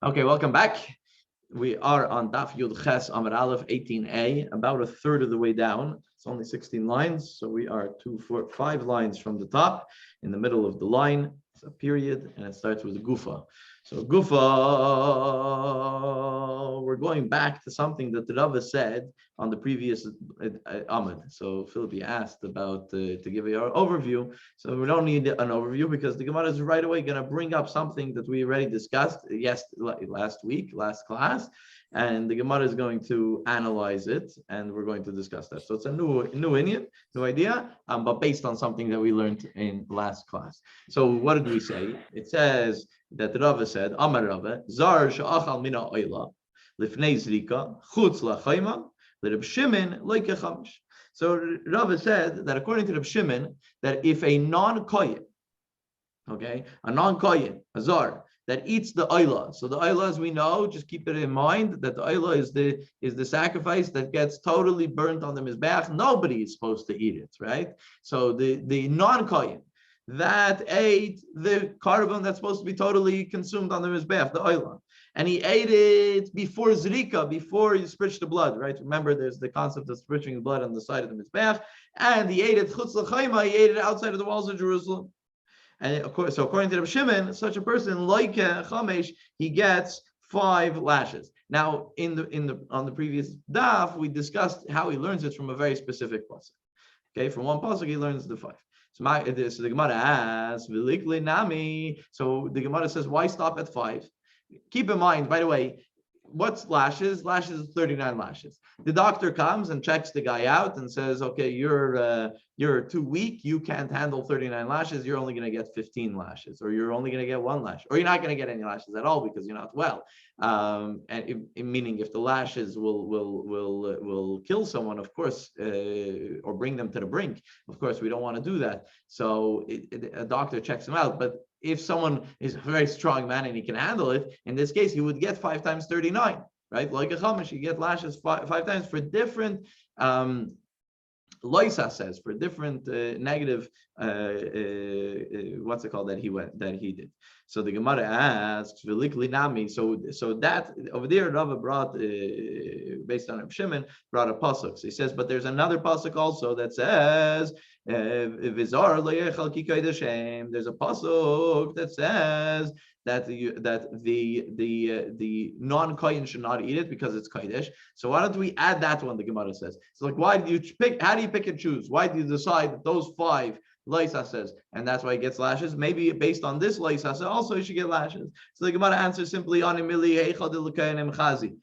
Okay, welcome back. We are on Daf Yud Ches Amar Aleph 18a, about a third of the way down. It's only 16 lines, so we are 5 lines from the top. In the middle of the line, it's a period, and it starts with Gufa. So Gufa, we're going back to something that the Rava said on the previous Amud. So Philip asked about to give you our overview. So we don't need an overview because the Gemara is right away going to bring up something that we already discussed last class, and the Gemara is going to analyze it, and we're going to discuss that. So it's a new idea, but based on something that we learned in last class. So what did we say? It says that Rava said, Amar Rava, Zar she'achal mina oila, lifnei zrika, chutz lachayma, l'Reb Shimon loike chamish. So Rava said that according to Reb Shimon, that if a non-kohen, a zar, that eats the oila. So the oila, as we know, just keep it in mind that the oila is the sacrifice that gets totally burnt on the mizbeach. Nobody is supposed to eat it, right? So the non-kohen that ate the carbon that's supposed to be totally consumed on the mizbeach, the oila, and he ate it before zrika, before he spritched the blood, right? Remember, there's the concept of spritching the blood on the side of the mizbeach, and he ate it chutz l'chayma, he ate it outside of the walls of Jerusalem. And of course, so according to Reb Shimon, such a person like chamesh, he gets 5 lashes. Now, on the previous daf, we discussed how he learns it from a very specific pasuk. Okay, from one pasuk he learns the 5. So the Gemara asks, "V'likli nami." So the Gemara says, "Why stop at 5?" Keep in mind, by the way, what's lashes? Lashes is 39 lashes. The doctor comes and checks the guy out and says, "Okay, you're too weak. You can't handle 39 lashes. You're only going to get 15 lashes, or you're only going to get 1 lash, or you're not going to get any lashes at all because you're not well." Meaning, if the lashes will kill someone, of course, or bring them to the brink, of course, we don't want to do that. So a doctor checks him out, but if someone is a very strong man and he can handle it, in this case, he would get 5 times 39, right? Like a chamesh, you get lashes 5 times for different, Loisa says, for different negative, what's it called that he did. So the Gemara asks, "V'likli nami." So that over there, Rava brought, based on Reb Shimon, brought a pasuk. So he says, but there's another pasuk also that says, "V'zar lo yechal ki kodesh hem." There's a pasuk that says that the non-kohen should not eat it because it's kodesh. So why don't we add that one? The Gemara says. So like, why do you pick? How do you pick and choose? Why do you decide that those 5 Laisa says, and that's why he gets lashes? Maybe based on this Laisa says also he should get lashes. So the Gemara answers simply on Emili Heichad Chazi.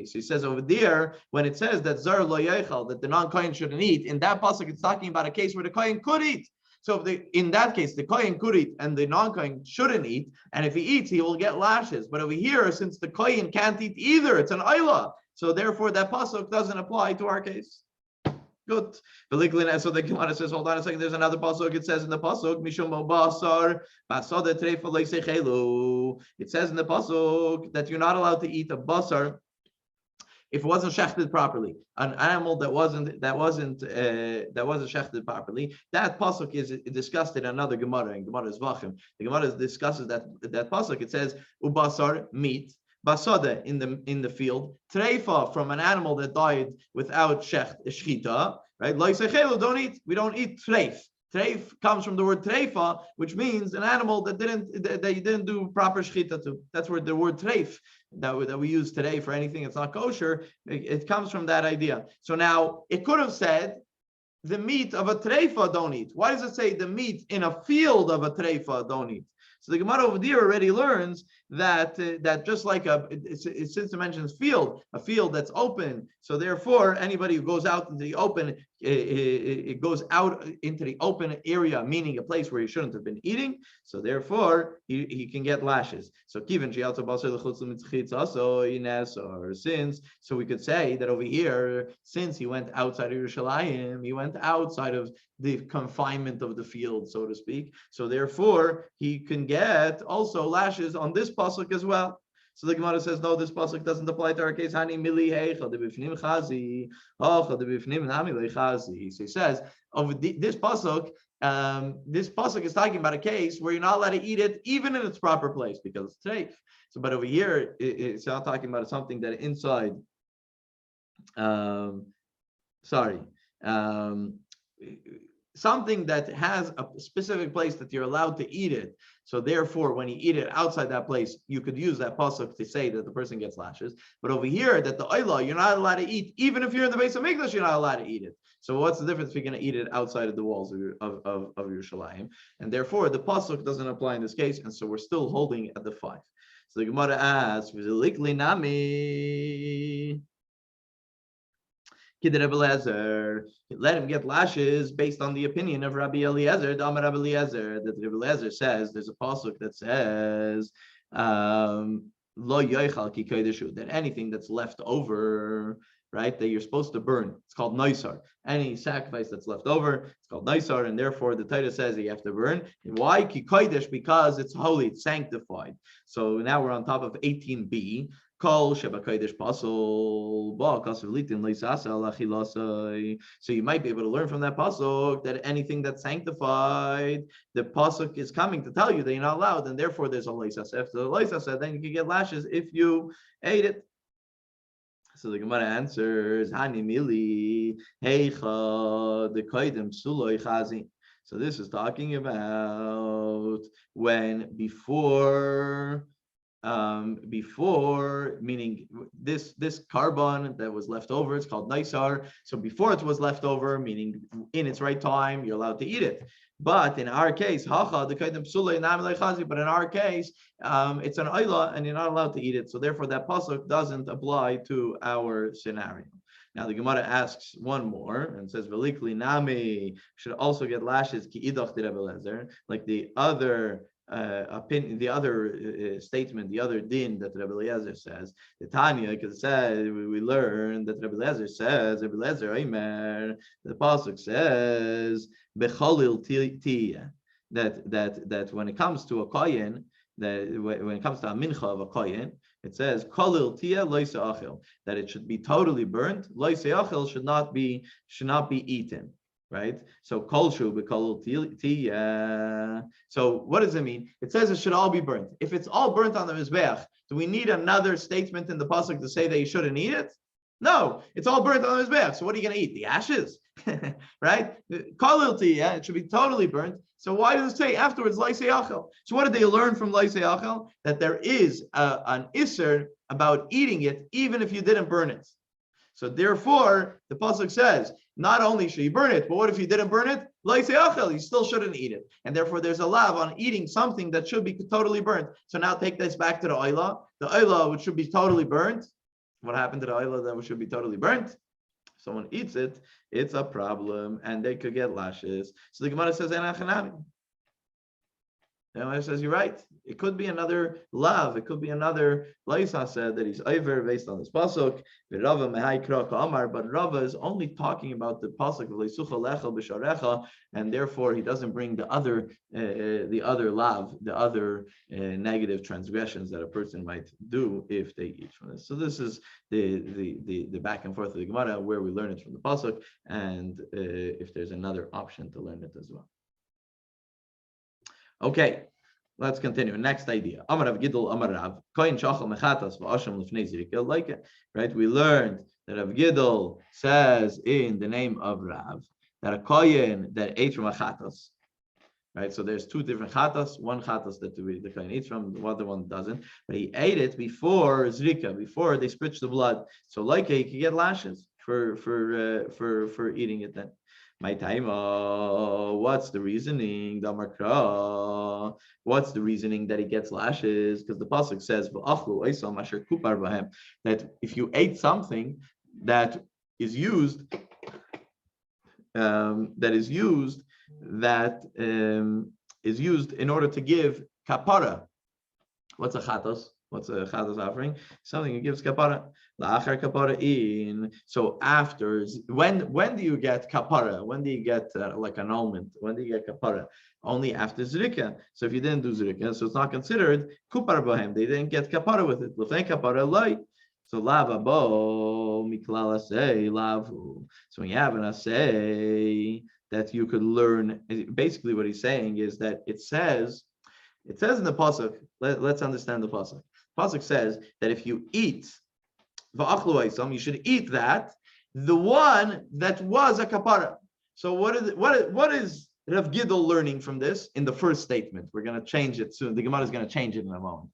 So he says over there, when it says that Zar lo yechal, that the non-kohen shouldn't eat, in that pasuk it's talking about a case where the kohen could eat. So in that case, the kohen could eat and the non-kohen shouldn't eat, and if he eats, he will get lashes. But over here, since the kohen can't eat either, it's an ayla. So therefore, that pasuk doesn't apply to our case. Good. So the Gemara says, hold on a second. There's another pasuk. It says in the pasuk, Mishum basar basada treifa leisechelu. It says in the pasuk that you're not allowed to eat a basar if it wasn't shechted properly. An animal that wasn't shechted properly. That pasuk is discussed in another Gemara, in Gemara Zvachim. The Gemara discusses that pasuk. It says ubasar, meat, basada, in the field, treifa, from an animal that died without shechita, right? Don't eat. We don't eat treif. Treif comes from the word treifa, which means an animal that you didn't do proper shechita to. That's where the word treif that we use today for anything that's not kosher, it comes from that idea. So now it could have said the meat of a treifa don't eat. Why does it say the meat in a field of a treifa don't eat? So the Gemara over there already learns that just like since it mentions field, a field that's open, so therefore anybody who goes out into the open, it goes out into the open area, meaning a place where he shouldn't have been eating. So therefore he can get lashes. So or since, so we could say that over here, since he went outside of Yerushalayim, he went outside of the confinement of the field, so to speak. So therefore, he can get also lashes on this pasuk as well. So the Gemara says, no, this pasuk doesn't apply to our case. So he says, of this pasuk, this pasuk is talking about a case where you're not allowed to eat it even in its proper place because it's safe. So, but over here, it's not talking about something that inside. Um, sorry. Um, Something that has a specific place that you're allowed to eat it. So therefore, when you eat it outside that place, you could use that pasuk to say that the person gets lashes. But over here, that the oila, you're not allowed to eat, even if you're in the base of Mikdash, you're not allowed to eat it. So what's the difference if you're going to eat it outside of the walls of Yerushalayim? And therefore, the pasuk doesn't apply in this case, and so we're still holding at the 5. So the Gemara asks, "V'zilikli nami." Kid Rabbi Eliezer, let him get lashes based on the opinion of Rabbi Eliezer, Rabbi Eliezer, that Rabbi Eliezer says, there's a pasuk that says, Lo yoichal ki kodesh, that anything that's left over, right, that you're supposed to burn, it's called noisar. Any sacrifice that's left over, it's called noisar, and therefore the Torah says that you have to burn. Why? Ki kodesh, because it's holy, it's sanctified. So now we're on top of 18b. So you might be able to learn from that pasuk that anything that's sanctified, the pasuk is coming to tell you that you're not allowed, and therefore there's a loisas. If the loisas said, then you can get lashes if you ate it. So the Gemara answers, Hani mili heicha the koidem suloi chazi. So this is talking about when before, meaning this carbon that was left over, it's called naisar. So before it was left over, meaning in its right time, you're allowed to eat it. But in our case, but in our case, it's an oila and you're not allowed to eat it. So therefore, that pasuk doesn't apply to our scenario. Now the Gemara asks one more and says, "Velikli nami should also get lashes ki idach de Rebbe Lezer," like the other opinion, the other statement, the other din that Rebbe Eliezer says. The Tanya, because it says we learn that Rebbe Eliezer says, Rebbe Eliezer Aimer, the pasuk says becholil tiyah, that when it comes to a kohen, that when it comes to a mincha of a kohen, it says kolil tiyah loise achil, that it should be totally burnt. Loise achil should not be eaten. Right? So kolshu bekolil tiyah. So what does it mean? It says it should all be burnt. If it's all burnt on the mizbeach, do we need another statement in the pasuk to say that you shouldn't eat it? No, it's all burnt on the mizbeach. So what are you going to eat? The ashes, right? Kolil tiyah, it should be totally burnt. So why does it say afterwards loisei achel? So what did they learn from loisei achel? That there is an isser about eating it even if you didn't burn it. So therefore, the pasuk says, not only should you burn it, but what if you didn't burn it? You still shouldn't eat it. And therefore, there's a lav on eating something that should be totally burnt. So now take this back to the oila. The oila, which should be totally burnt. What happened to the oila that should be totally burnt? If someone eats it, it's a problem, and they could get lashes. So the Gemara says, it says, you're right. It could be another lav. It could be another laisa said that he's over based on this pasuk. But Rava is only talking about the pasuk of leisucha lechel b'sharecha, and therefore he doesn't bring the other lav, the other negative transgressions that a person might do if they eat from this. So this is the back and forth of the Gemara where we learn it from the pasuk, and if there's another option to learn it as well. Okay, let's continue. Next idea. Amar Rav Gidol Amar Rav Kohen shachal mechatas v'asham lifnei zrika. Like it, right? We learned that Rav Gidol says in the name of Rav that a kohen that ate from a chatas, right? So there's two different chatas. One chatas that the kohen eats from, the other one doesn't. But he ate it before zrika, before they spritz the blood. So like he could get lashes for eating it then. My time, what's the reasoning? What's the reasoning that he gets lashes? Because the pasuk says that if you ate something that is used, is used in order to give kapara. What's a chatos? What's a chatos offering? Something that gives kapara. La'achar kapara in. So after, when do you get kapara? When do you get like annulment? When do you get kapara? Only after zrika. So if you didn't do zrika, so it's not considered kupar bohem. They didn't get kapara with it. L'fnei kapara loy. So lavabo miklala say lavu. So when you have an asay that you could learn. Basically, what he's saying is that it says in the pasuk. Let's understand the pasuk. Pasuk says that if you eat you should eat that, the one that was a kapara. So what is Rav Gidol learning from this in the first statement? We're going to change it soon. The Gemara is going to change it in a moment,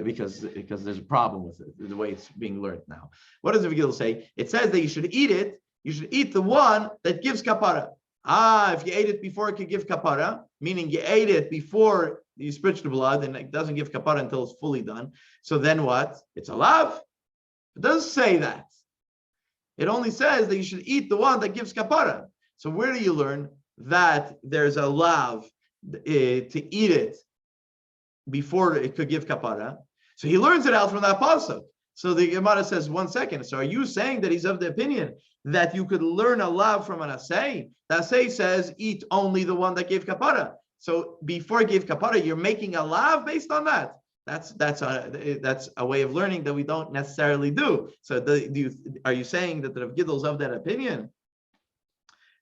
because there's a problem with it, the way it's being learned now. What does Rav Gidol say? It says that you should eat it. You should eat the one that gives kapara. If you ate it before it could give kapara, meaning you ate it before you spritz the blood and it doesn't give kapara until it's fully done. So then what? It's a lav. It doesn't say that. It only says that you should eat the one that gives kapara. So where do you learn that there's a lav to eat it before it could give kapara? So he learns it out from that pasuk. So the Gemara says, 1 second. So are you saying that he's of the opinion that you could learn a lav from an asay? The asay says eat only the one that gave kapara. So before it gave kapara, you're making a lav based on that. That's a way of learning that we don't necessarily do. So are you saying that the Rav Gidol's of that opinion?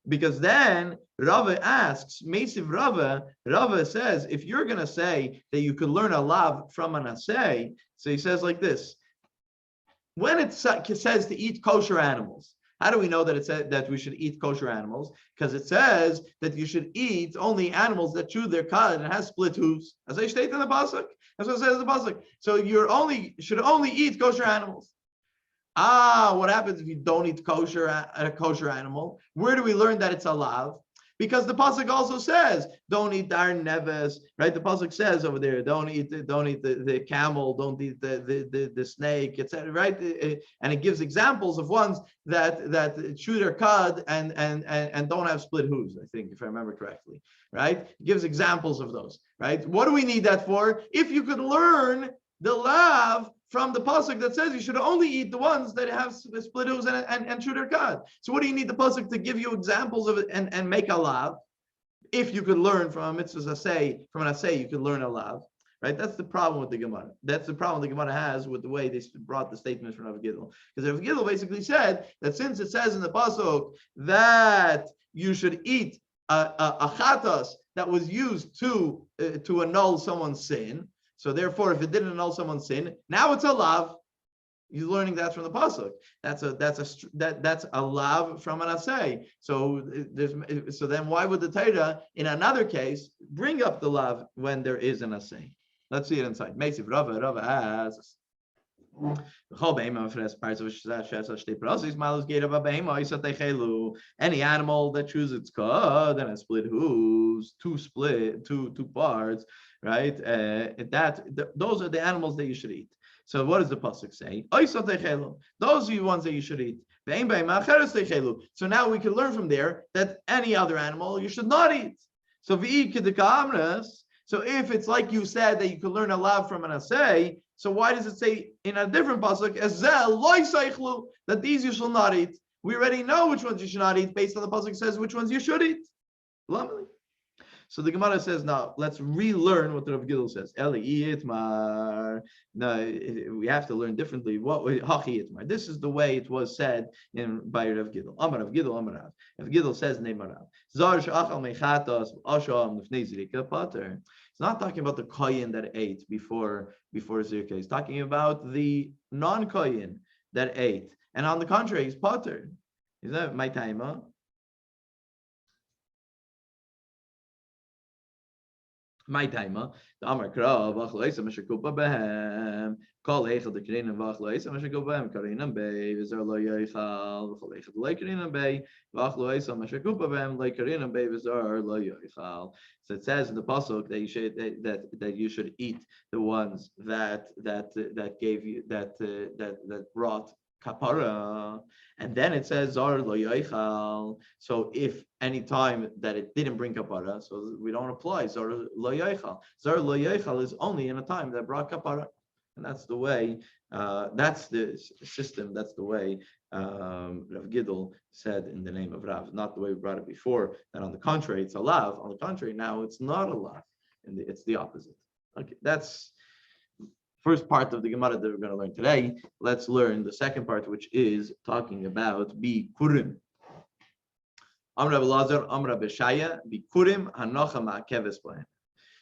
Because then Rava asks, Mesiv Rava says, if you're going to say that you could learn a lav from an asay, so he says like this: when it says to eat kosher animals, how do we know that it said that we should eat kosher animals? Because it says that you should eat only animals that chew their cud and has split hooves, as I state in the pasuk. That's what it says in the pasuk. So should only eat kosher animals. What happens if you don't eat a kosher animal? Where do we learn that it's a lav? Because the pasuk also says, don't eat dar neves, right? The pasuk says over there, don't eat the camel, don't eat the snake, etc. Right? And it gives examples of ones that chew their cud and don't have split hooves, I think, if I remember correctly. Right? It gives examples of those. Right? What do we need that for? If you could learn the lav from the pasuk that says you should only eat the ones that have split hooves and chew their cud. So what do you need the pasuk to give you examples of it and make a lav? If you could learn from a mitzvah's asay, from an asay, you could learn a lav. Right? That's the problem with the Gemara. That's the problem the Gemara has with the way they brought the statements from Rav Gidol. Because Rav Gidol basically said that since it says in the pasuk that you should eat a chatas that was used to annul someone's sin, so therefore, if it didn't annul someone's sin, now it's a lav. You're learning that from the pasuk. That's a lav from an asay. So then why would the Torah in another case bring up the lav when there is an asay? Let's see it inside. Meisiv Rava asks. Any animal that chews its cud and has split hooves, two parts, right? Those are the animals that you should eat. So what does the pasuk say? Those are the ones that you should eat. So now we can learn from there that any other animal you should not eat. So if it's like you said that you could learn a lav from an asay, so why does it say in a different pasuk that these you shall not eat? We already know which ones you should not eat based on the pasuk says which ones you should eat. Lovely. So the Gemara says, now let's relearn what the Rav Gidol says. Eli itmar. No, we have to learn differently. Hachi itmar. This is the way it was said by Rav Gidol. Amar Rav Gidol, Amar Rav. Rav Gidol says, Neimar Rav. Zar she'achal mechatos asham lefnei zrika pater. It's not talking about the kohen that ate before zirka. He's talking about the non-kohen that ate. And on the contrary, he's pater. Is that my time? Huh? My time, the Amar Krav, Achloisa Mashakupa Behem, Call Echel the Karin and Vachloisa Mashakupa Behem, Karinam Bay, Vizar Lo Yoichal, Vacholechel Lake Karinam Bay, Vachloisa Mashakupa Behem, Lake Karinam Bay, Vizar Lo Yoichal. So it says in the pasuk that you should that you should eat the ones that gave you that brought kapara, and then it says zar lo yoichal. So if any time that it didn't bring kapara, so we don't apply zar lo yoichal. Zar lo yoichal is only in a time that brought kapara, and that's the way. That's the system. That's the way Rav Gidol said in the name of Rav, not the way we brought it before. And on the contrary, it's a lav. On the contrary, now it's not a lav, and it's the opposite. Okay, that's first part of the Gemara that we're going to learn today. Let's learn the second part, which is talking about Bikurim. Amr Rabbi Lazar, Amr Rabbi Shaya, Bikurim Hanocha Ma'akeves Bahem.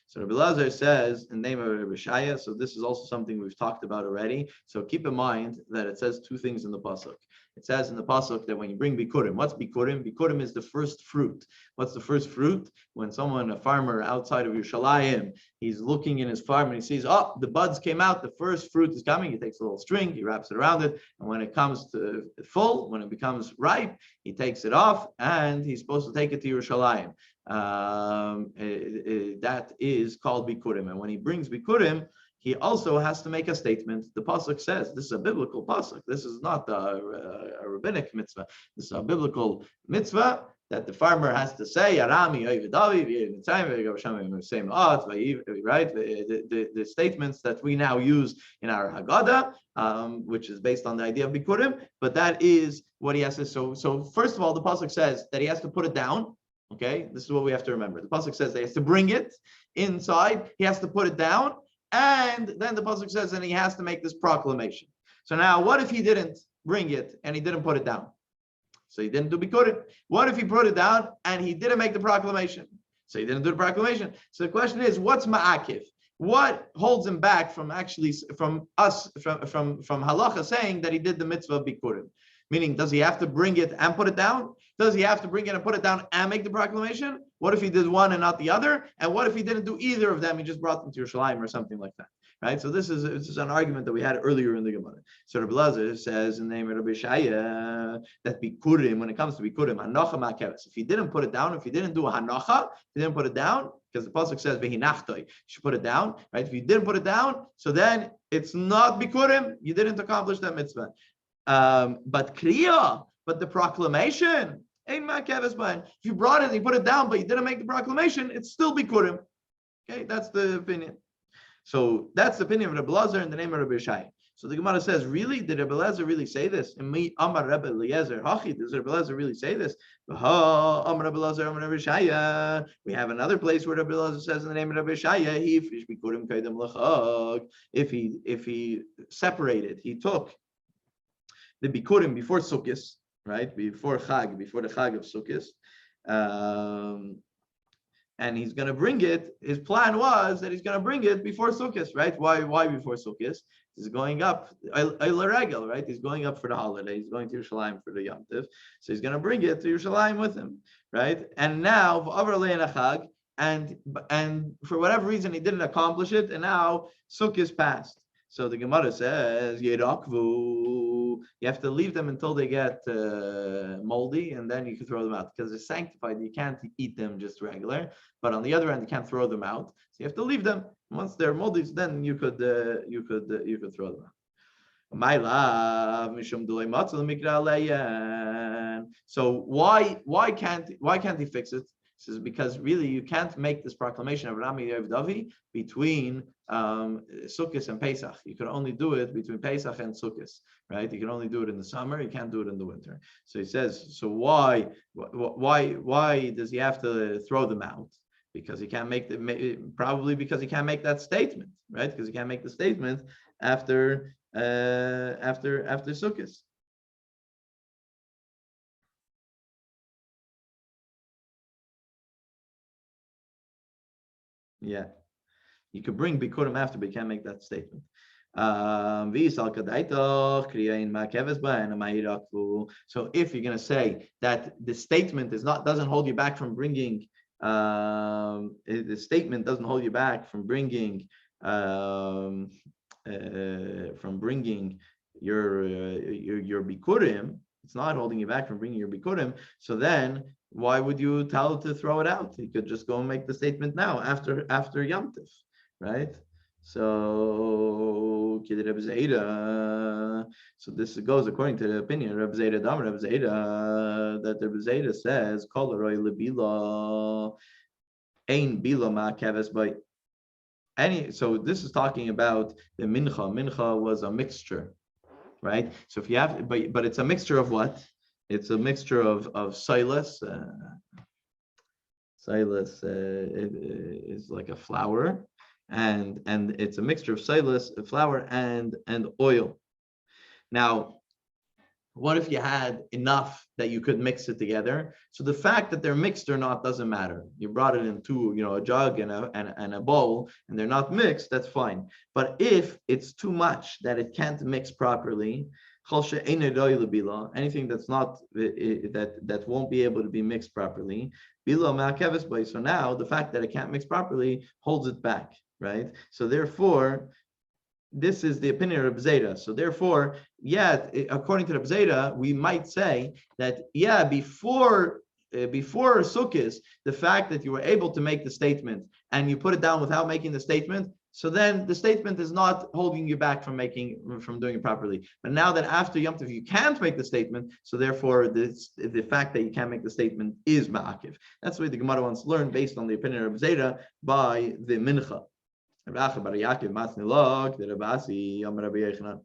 So Rabbi Lazar says in the name of Rabbi Shaya, so this is also something we've talked about already. So keep in mind that it says two things in the pasuk. It says in the pasuk that when you bring bikurim, what's bikurim? Bikurim is the first fruit. What's the first fruit? When a farmer outside of Yerushalayim, he's looking in his farm and he sees, oh, the buds came out, the first fruit is coming. He takes a little string, he wraps it around it, and when it comes to full, when it becomes ripe, he takes it off and he's supposed to take it to Yerushalayim. That is called bikurim, and when he brings bikurim, he also has to make a statement. The pasuk says this is a biblical pasuk. This is not a rabbinic mitzvah. This is a biblical mitzvah that the farmer has to say. Arami, right? The statements that we now use in our Haggadah, which is based on the idea of bikurim, but that is what he has to. So first of all, the pasuk says that he has to put it down. Okay, this is what we have to remember. The pasuk says that he has to bring it inside. He has to put it down. And then the pasuk says, and he has to make this proclamation. So now, what if he didn't bring it and he didn't put it down? So he didn't do bikurim. What if he put it down and he didn't make the proclamation? So he didn't do the proclamation. So the question is, what's ma'akiv? What holds him back from halacha saying that he did the mitzvah of bikurim? Meaning, does he have to bring it and put it down? Does he have to bring it and put it down and make the proclamation? What if he did one and not the other? And what if he didn't do either of them? He just brought them to Yerushalayim or something like that, right? So this is an argument that we had earlier in the Gemara. So Rabbi Lazar says in the name of Rabbi Shaya that bikurim, when it comes to bikurim, hanocha ma'akeves. If he didn't put it down, if he didn't do a hanocha, if he didn't put it down, because the pasuk says v'hinachtoi, you should put it down, right? If you didn't put it down, so then it's not bikurim. You didn't accomplish that mitzvah. But kriya, but the proclamation, if you brought it and you put it down, but you didn't make the proclamation, it's still bikurim. Okay, that's the opinion. So that's the opinion of Rabbi Lazar in the name of Rabbi Shai. So the Gemara says, really? Did Rabbi Lazar really say this? And me, Amar Rabbi Eliezer, Hachi, does Rabbi Lazar really say this? Amar Rabbi Lazar, Amar Rabbi Shaya. We have another place where Rabbi Lazar says in the name of Rabbi Shaya, if he separated, he took the bikurim before Sukkot, right? Before the Chag of Sukkot, and he's going to bring it. His plan was that he's going to bring it before Sukkot, right? Why before Sukkot? He's going up, right? He's going up for the holiday. He's going to Yerushalayim for the Yom Tov, so he's going to bring it to Yerushalayim with him, right? And now, and for whatever reason he didn't accomplish it, and now Sukkot passed. So the Gemara says, Yerakvu, you have to leave them until they get moldy, and then you can throw them out because they're sanctified. You can't eat them just regular, but on the other hand, you can't throw them out. So you have to leave them. Once they're moldy, then you could throw them out. My love, so why can't he fix it? This is because really you can't make this proclamation of Rami Yevdavi between Sukkot and Pesach. You can only do it between Pesach and Sukkot, right? You can only do it in the summer. You can't do it in the winter. So he says, so why does he have to throw them out? Because he can't probably because he can't make that statement, right? Because he can't make the statement after Sukkot. Yeah, you could bring bikurim after, but you can't make that statement. So if you're going to say that the statement doesn't hold you back from bringing, the statement doesn't hold you back from bringing your bikurim, it's not holding you back from bringing your bikurim. So then, why would you tell to throw it out? You could just go and make the statement now after Yom Tov, right? So this goes according to the opinion of Reb Zayda that Reb Zayda says, "Kol roy lebila, ein bila ma'akeves by any." So this is talking about the mincha. Mincha was a mixture, right? So if you have, but it's a mixture of what? It's a mixture of silas. Silas is like a flour, and it's a mixture of silas, flour, and oil. Now, What if you had enough that you could mix it together? So the fact that they're mixed or not doesn't matter. You brought it into, a jug and a bowl, and they're not mixed, that's fine. But if it's too much that it can't mix properly, anything that's not that won't be able to be mixed properly, so now the fact that it can't mix properly holds it back, right? So therefore, this is the opinion of Zeta. So therefore, according to the Zeta, we might say that before Sukkot, the fact that you were able to make the statement and you put it down without making the statement, so then the statement is not holding you back from doing it properly. But now that after Yom Tov you can't make the statement, so therefore the fact that you can't make the statement is ma'akiv. That's the way the Gemara wants to learn based on the opinion of Zeta by the Mincha. Rav Acha bar Yaakov Matnilok, the Rabasi, Amar Rabbi Yochanan.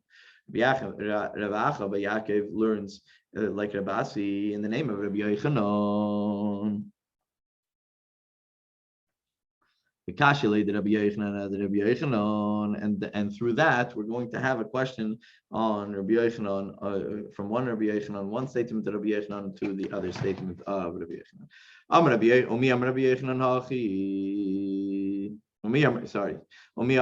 Rav Acha bar Yaakov learns like Rabasi in the name of Rabbi Yochanan. And through that, we're going to have a question on Rabbi Yochanan, from one Rabbi Yochanan, one statement of Rabbi Yochanan to the other statement of Rabbi Yochanan. Amar Rabbi Yochanan hachi. Sorry. So did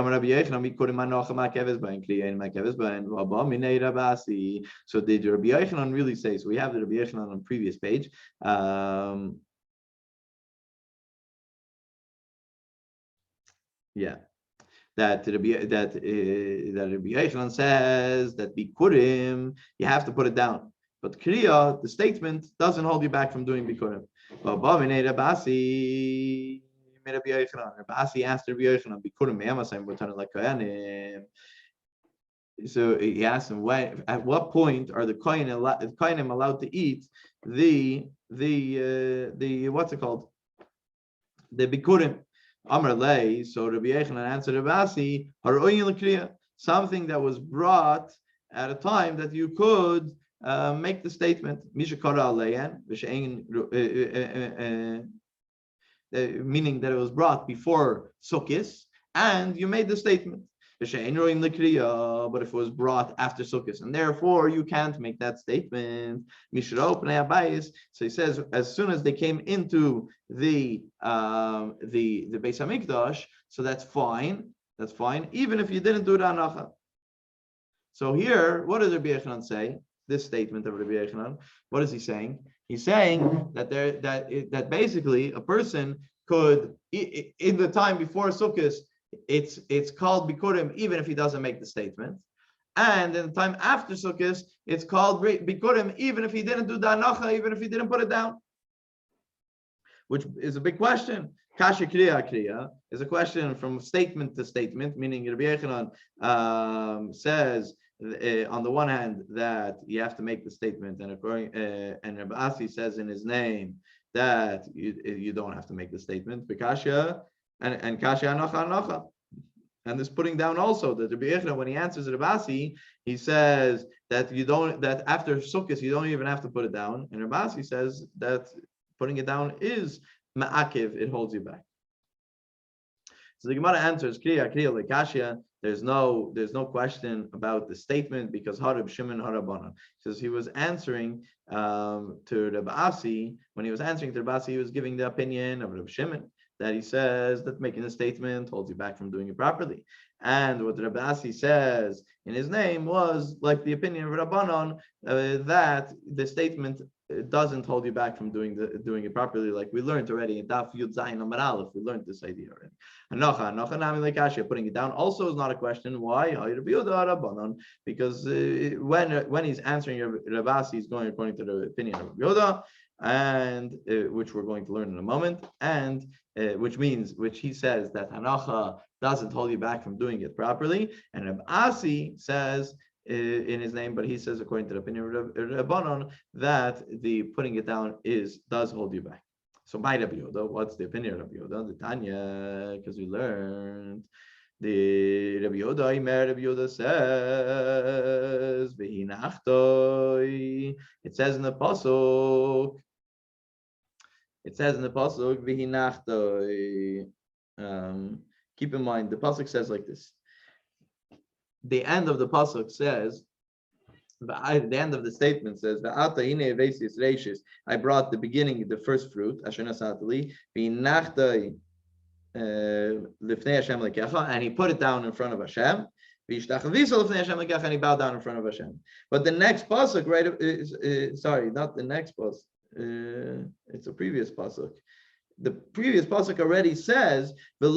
Rabbi Yochanan really say? So we have the Rabbi Yochanan on the previous page. That Rabbi Yochanan says that bikurim you have to put it down, but kriya, the statement, doesn't hold you back from doing bikurim. Rabbi asked Rabbi Yochanan, bikurim me'amasayim b'tanan lekayanim. So he asked him, at what point are the kohanim allowed to eat the what's it called, the bikurim? Amar lei. So Rabbi Yochanan answered Rabasi, haroyin l'kriya, something that was brought at a time that you could make the statement. Mishakara aleyan, meaning that it was brought before Sukkot, and you made the statement. But if it was brought after Sukkot, and therefore you can't make that statement. So he says, as soon as they came into the Beis Hamikdash, so that's fine. That's fine, even if you didn't do the hanacha. So here, what does Rabbi Yochanan say? This statement of Rabbi Yochanan, what is he saying? He's saying that basically a person could, in the time before Sukkot, it's called bikurim even if he doesn't make the statement, and in the time after Sukkot, it's called bikurim even if he didn't do the hanacha, even if he didn't put it down, which is a big question. Kasha kriya is a question from statement to statement, meaning Rabbi Yochanan says on the one hand that you have to make the statement, and Rabbi Asi says in his name that you don't have to make the statement. Kasha and kasha anacha. And this putting down also that Rabbi Yochanan, when he answers Rabbi Asi, he says that after Sukkot you don't even have to put it down, and Rabbi Asi says that putting it down is ma'akiv, it holds you back. So the Gemara answers kriya lekashya. There's no question about the statement, because Harab Shimon Harabana says he was answering to Rabbi Asi. When he was answering to Rabbi Asi, he was giving the opinion of Rabbi Shimon, that he says that making a statement holds you back from doing it properly. And what Rabbi Asi says in his name was like the opinion of Rabbanon, that the statement doesn't hold you back from doing it properly, like we learned already in Daf Yud Zayin Amar Aleph. We learned this idea already. Hanacha nami lekashya, putting it down also is not a question. Why? Because when he's answering Rabbi Asi, he's going according to the opinion of Rabbi Yehuda, and which we're going to learn in a moment, and which he says that hanacha doesn't hold you back from doing it properly, and Rabbi Asi says in his name, but he says according to the opinion of Rabbanon that the putting it down does hold you back. So by Rabbi Yehuda, what's the opinion of Rabbi Yehuda? The Tanya, because we learned the Rabbi Yehuda says v'hinachtoi. It says in the pasuk. V'hinachtoi. Keep in mind, the pasuk says like this. The end of the pasuk says At the end of the statement says, I brought the beginning, the first fruit, and he put it down in front of Hashem. And he bowed down in front of Hashem. But the next pasuk, right? Sorry, not the next pasuk. It's a previous pasuk. The previous pasuk already says, the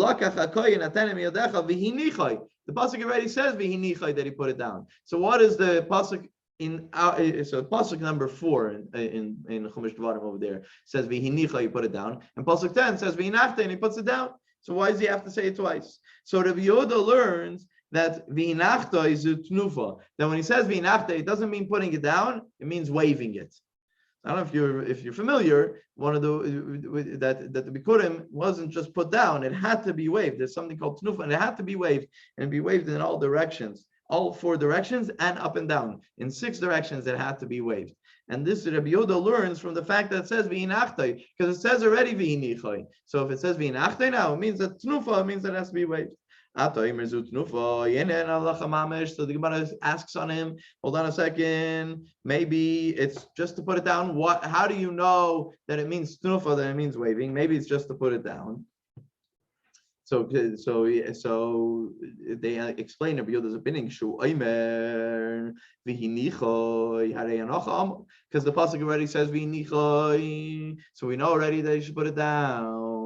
pasuk already says that he put it down. So what is the pasuk in so pasuk number 4 in Chumash Devarim over there says v'hinicha, he put it down, and pasuk 10 says v'hinachta, and he puts it down. So why does he have to say it twice? So Rabbi Yehuda learns that v'hinachta is a tnufa. That when he says v'hinachta, it doesn't mean putting it down; it means waving it. I don't know if you're familiar. One of the that the bikurim wasn't just put down; it had to be waved. There's something called tnufa, and it had to be waved, and be waved in all directions, all 4 directions, and up and down. In 6 directions, it had to be waved. And this Rabbi Yehuda learns from the fact that it says v'hinachtai, because it says already v'hinichai. So if it says v'hinachtai now, it means that tnufa, it means that it has to be waved. So the Gemara asks on him, hold on a second, maybe it's just to put it down. How do you know that it means tnufa, that it means waving? Maybe it's just to put it down. So they explain Rabbi Yehuda's opinion, because the pasuk already says v'hinichoi, so we know already that you should put it down.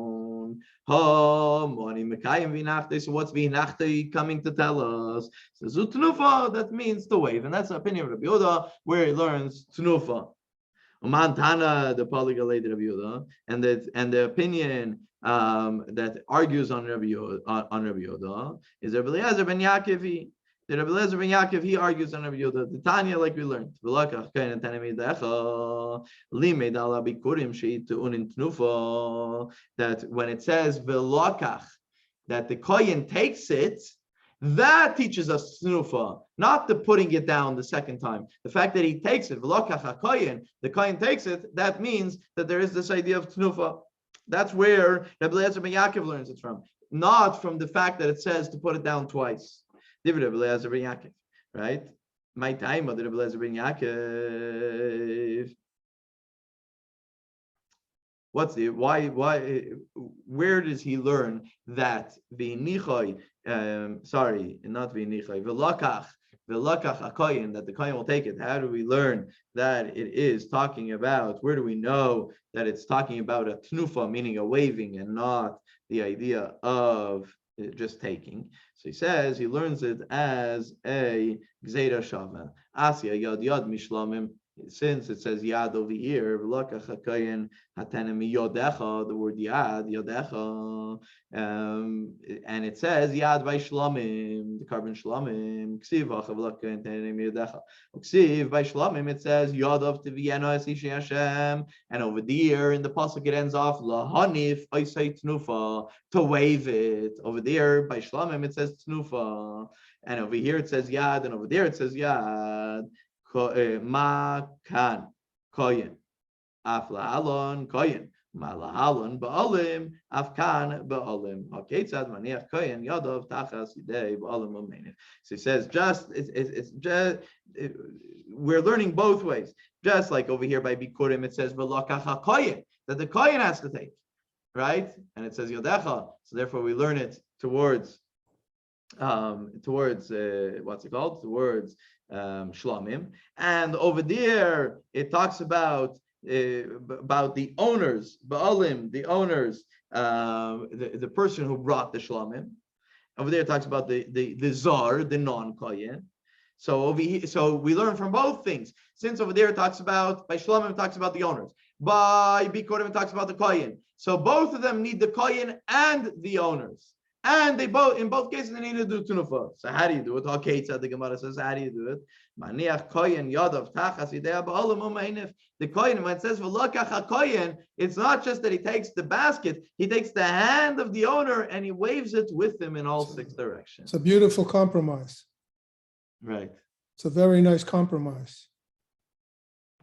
So what's v'hinachta coming to tell us? So tnufa, that means to wave, and that's the opinion of Rabbi Yehuda, where he learns tnufa. Umantana, the polygalate Rabbi Yehuda, and the opinion that argues on Rabbi Yehuda is Rabbi Eliezer ben Yaakov. The Rabbi Eliezer ben Yaakov, he argues on Rabbi Yehuda. The Tanya, like we learned, that when it says v'lakach, that the kohen takes it, that teaches us tnufa, not the putting it down the second time. The fact that he takes it, v'lakach hakohen, the kohen takes it, that means that there is this idea of tnufa. That's where Rabbi Eliezer ben Yaakov learns it from, not from the fact that it says to put it down twice. Rabbi Eliezer ben Yaakov, right? My time of the Rabbi Eliezer ben Yaakov. Where does he learn that v'hinichoi, not v'hinichoi, v'lakach hakoyin, that the kohen will take it? How do we learn that it is talking about, where do we know that it's talking about a tnufa, meaning a waving, and not the idea of just taking? So he says he learns it as a gzeira shava. Asya yad yad mishlamim. Since it says yad over here, the word yad, yodecha, and it says yad by shlamim, the carbon shlamim, ksiv by shlamim, it says yad of tiviena esishi Hashem, and over there in the pasuk it ends off lahanif oisay tnufa, to wave it. Over there by shlamim it says tnufa, and over here it says yad, and over there it says yad. Ma kan koyin af lahalon koyin ma lahalon ba'olim af kan ba'olim haketzad maniach koyin yadov tachas yidei ba'olim u'meinif. So he says we're learning both ways. Just like over here by Bikurim it says v'lakach hakoyin, that the koyin has to take, right? And it says yodecha, so therefore we learn it towards what's it called? Towards shlamim, and over there it talks about the owners, ba'alim, the owners, the person who brought the shlamim. Over there it talks about the zar, the non-kohen. So over here, so we learn from both things. Since over there it talks about, by shlamim it talks about the owners, by bikurim it talks about the kohen. So both of them need the kohen and the owners. And in both cases, they need to do tunufa. So how do you do it? Okay, the Gemara says, how do you do it? Maniach koyin yadav tachas yidei ba'olim u'meinif. The koyin, when it says v'lakach hakoyin, it's not just that he takes the basket; he takes the hand of the owner and he waves it with him in all 6 directions. It's a beautiful compromise. Right. It's a very nice compromise.